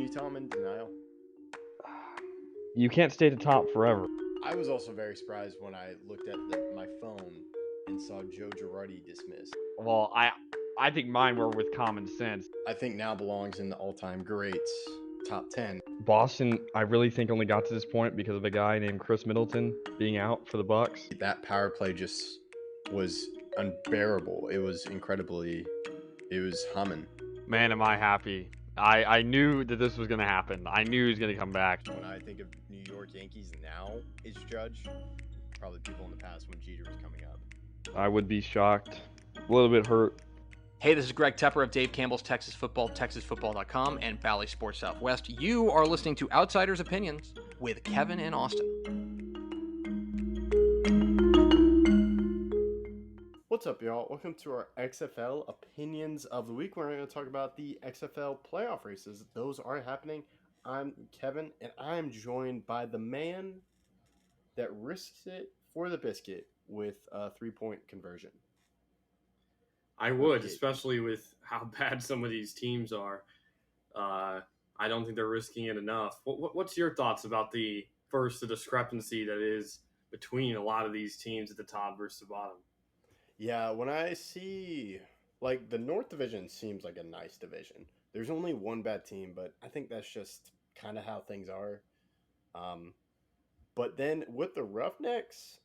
you tell I'm in denial? You can't stay at the top forever. I was also very surprised when I looked at my phone and saw Joe Girardi dismissed. Well, I think mine were with common sense. I think now belongs in the all-time greats top 10. Boston, I really think only got to this point because of a guy named Chris Middleton being out for the Bucks. That power play just was unbearable. It was humming. Man, am I happy. I knew that this was going to happen. I knew he was going to come back. When I think of New York Yankees now is Judge, probably people in the past when Jeter was coming up. I would be shocked. A little bit hurt. Hey, this is Greg Tepper of Dave Campbell's Texas Football, TexasFootball.com, and Valley Sports Southwest. You are listening to Outsiders Opinions with Kevin and Austin. What's up, y'all? Welcome to our XFL Opinions of the Week. We're going to talk about the XFL Playoff Races. Those are happening. I'm Kevin, and I'm joined by the man that risks it for the biscuit with a three-point conversion. I would, especially with how bad some of these teams are. I don't think they're risking it enough. What's your thoughts about the discrepancy that is between a lot of these teams at the top versus the bottom? Yeah, when I see, like, the North Division seems like a nice division. There's only one bad team, but I think that's just kind of how things are. But then with the Roughnecks,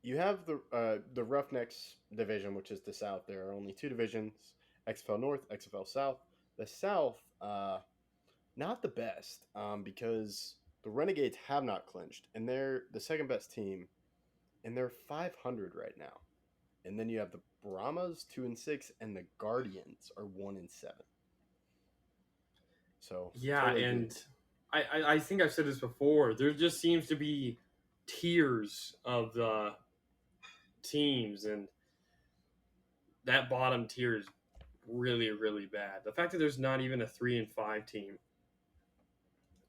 you have the Roughnecks division, which is the South. There are only two divisions, XFL North, XFL South. The South, not the best, because the Renegades have not clinched, and they're the second best team, and they're 500 right now. And then you have the Brahmas 2-6, and the Guardians are 1-7. So yeah, totally and good. I think I've said this before. There just seems to be tiers of the teams, and that bottom tier is really, really bad. The fact that there's not even a 3-5 team,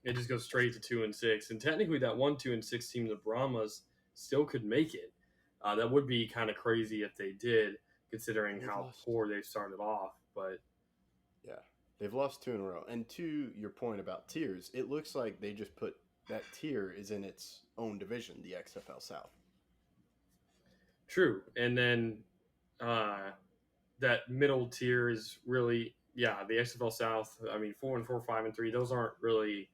it just goes straight to 2-6, and technically that 1-2-6 team, the Brahmas, still could make it. That would be kind of crazy if they did, considering how poor they started off. But yeah, they've lost 2 in a row. And to your point about tiers, it looks like they just put that tier is in its own division, the XFL South. True. And then that middle tier is really, the XFL South. I mean, 4-4, 5-3, those aren't really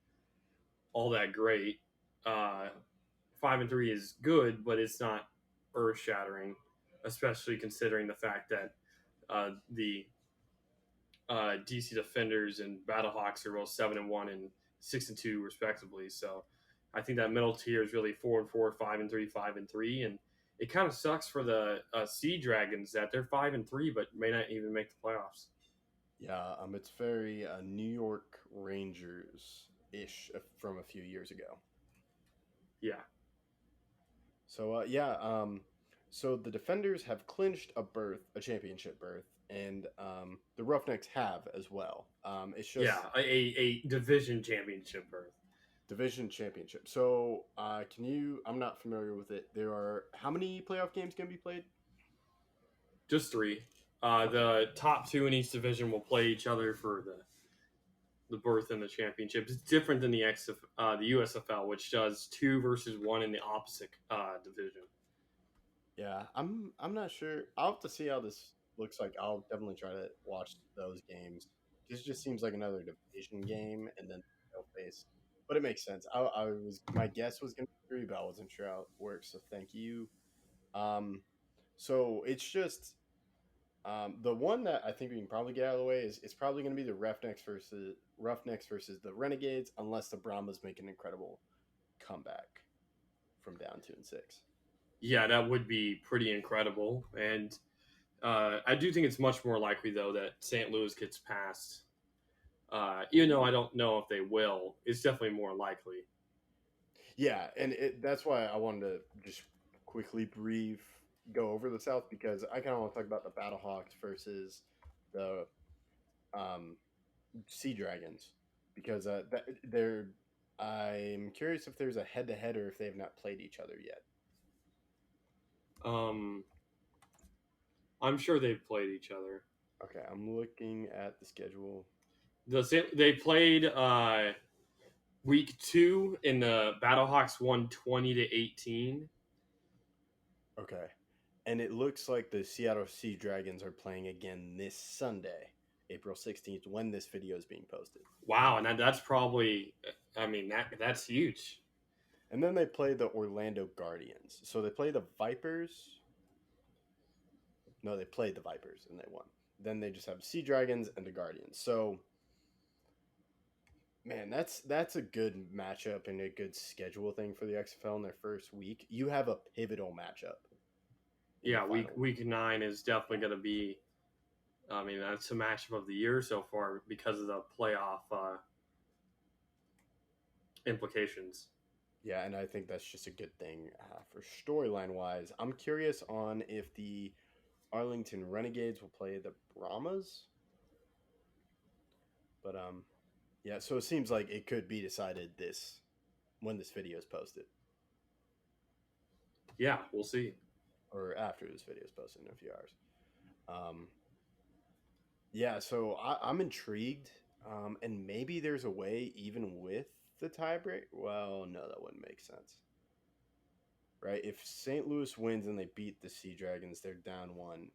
all that great. 5-3 is good, but it's not earth-shattering, especially considering the fact that the DC Defenders and Battlehawks are both 7-1 and 6-2 respectively. So I think that middle tier is really 4-4, 5-3, 5-3, and it kind of sucks for the Sea Dragons that they're 5-3 but may not even make the playoffs. Yeah, it's very New York Rangers-ish from a few years ago. Yeah. So so the Defenders have clinched a championship berth, and the Roughnecks have as well. It's just a division championship berth. Division championship. So I'm not familiar with it. There are how many playoff games can be played? Just 3. The top 2 in each division will play each other for the berth in the championship. It's different than the USFL, which does 2 versus 1 in the opposite division. Yeah, I'm not sure. I'll have to see how this looks like. I'll definitely try to watch those games. This just seems like another division game, and then they'll face. But it makes sense. My guess was going to be 3, but I wasn't sure how it works. So thank you. So it's just the one that I think we can probably get out of the way is it's probably going to be the Roughnecks versus the Renegades, unless the Brahmas make an incredible comeback from down 2-6. Yeah, that would be pretty incredible, and I do think it's much more likely though that St. Louis gets past. Even though I don't know if they will, it's definitely more likely. Yeah, and that's why I wanted to just quickly go over the South, because I kind of want to talk about the Battlehawks versus the Sea Dragons, because I'm curious if there's a head-to-head or if they have not played each other yet. I'm sure they've played each other. Okay, I'm looking at the schedule. They played week 2 in the Battlehawks won 20-18. Okay. And it looks like the Seattle Sea Dragons are playing again this Sunday, April 16th, when this video is being posted. Wow, and that's probably, I mean, that's huge. And then they play the Orlando Guardians. So they play the Vipers. No, they played the Vipers and they won. Then they just have Sea Dragons and the Guardians. So, man, that's a good matchup and a good schedule thing for the XFL in their first week. You have a pivotal matchup. Yeah, week 9 is definitely going to be. I mean, that's a matchup of the year so far because of the playoff implications. Yeah, and I think that's just a good thing for storyline wise. I'm curious on if the Arlington Renegades will play the Brahmas. But yeah, so it seems like it could be decided when this video is posted. Yeah, we'll see. Or after this video is posted in a few hours. Yeah, so I'm intrigued. And maybe there's a way even with the tiebreak. Well, no, that wouldn't make sense. Right? If St. Louis wins and they beat the Sea Dragons, they're down 1.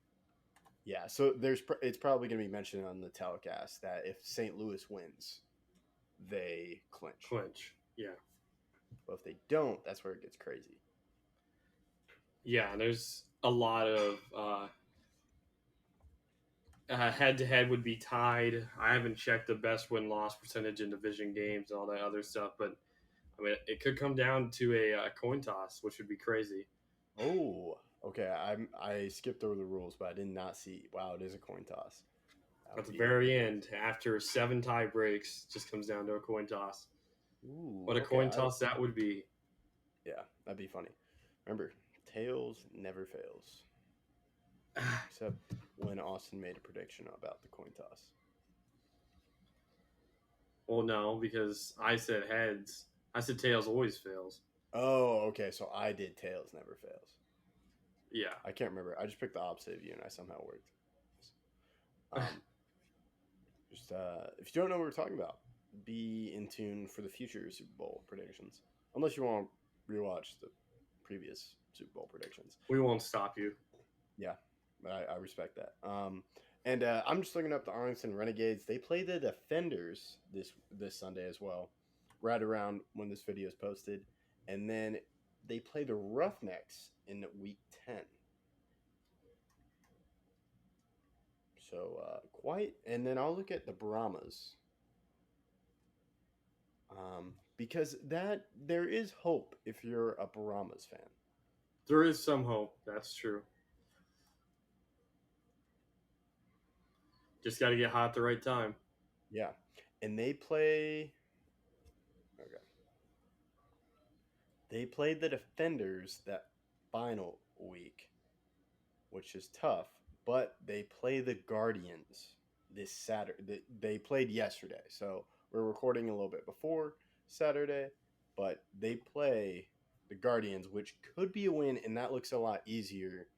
Yeah, so it's probably going to be mentioned on the telecast that if St. Louis wins, they clinch. Yeah. But if they don't, that's where it gets crazy. Yeah, there's a lot of head-to-head would be tied. I haven't checked the best win-loss percentage in division games and all that other stuff, but I mean, it could come down to a coin toss, which would be crazy. Oh, okay. I skipped over the rules, but I did not see. Wow, it is a coin toss. At the very end, after 7 tie breaks, just comes down to a coin toss. Ooh, What a coin toss that would be. Yeah, that'd be funny. Remember, tails never fails. Except when Austin made a prediction about the coin toss. Well, no, because I said heads. I said tails always fails. Oh, okay. So I did tails never fails. Yeah. I can't remember. I just picked the opposite of you, and I somehow worked. If you don't know what we're talking about, be in tune for the future Super Bowl predictions. Unless you want to rewatch the previous Super Bowl predictions. We won't stop you. Yeah, but I respect that. And I'm just looking up the Arlington Renegades. They play the Defenders this Sunday as well, right around when this video is posted. And then they play the Roughnecks in week 10. So and then I'll look at the Brahmas. Because there is hope if you're a Brahmas fan. There is some hope. That's true. Just got to get hot at the right time. Yeah. And they play... Okay. They played the Defenders that final week, which is tough. But they play the Guardians this Saturday. They played yesterday. So we're recording a little bit before Saturday. But they play the Guardians, which could be a win. And that looks a lot easier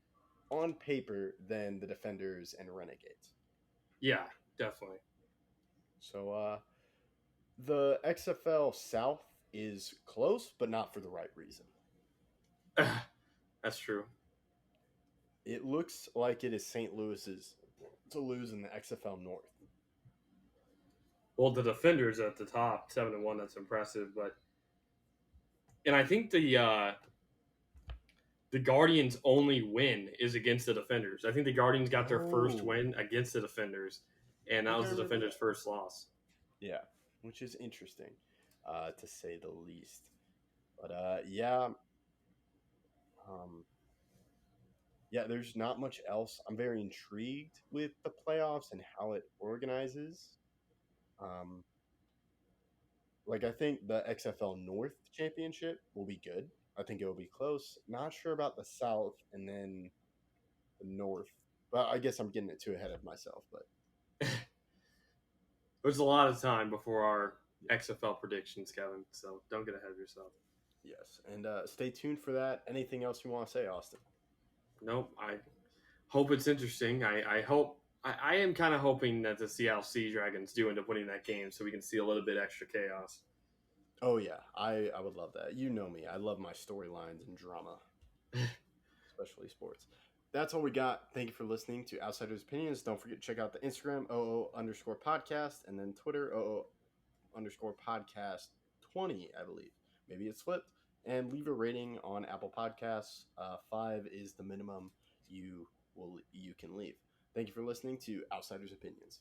on paper than the Defenders and Renegades. Yeah, definitely. So the XFL South is close, but not for the right reason. That's true. It looks like it is St. Louis's to lose in the XFL North. Well, the Defenders at the top, 7-1. That's impressive, and I think the Guardians' only win is against the Defenders. I think the Guardians got their first win against the Defenders, and that was the Defenders' first loss. Yeah, which is interesting, to say the least. But yeah. Yeah, there's not much else. I'm very intrigued with the playoffs and how it organizes. I think the XFL North Championship will be good. I think it will be close. Not sure about the South and then the North. But I guess I'm getting it too ahead of myself. But there's a lot of time before our XFL predictions, Kevin. So don't get ahead of yourself. Yes, and stay tuned for that. Anything else you want to say, Austin? Nope. I hope it's interesting. I hope I am kind of hoping that the Seattle Sea Dragons do end up winning that game so we can see a little bit extra chaos. Oh yeah, I would love that. You know me, I love my storylines and drama, especially sports. That's all we got. Thank you for listening to Outsiders Opinions. Don't forget to check out the Instagram OO_podcast and then Twitter OO_podcast 20, I believe. Maybe it's flipped. And leave a rating on Apple Podcasts. 5 is the minimum you can leave. Thank you for listening to Outsiders Opinions.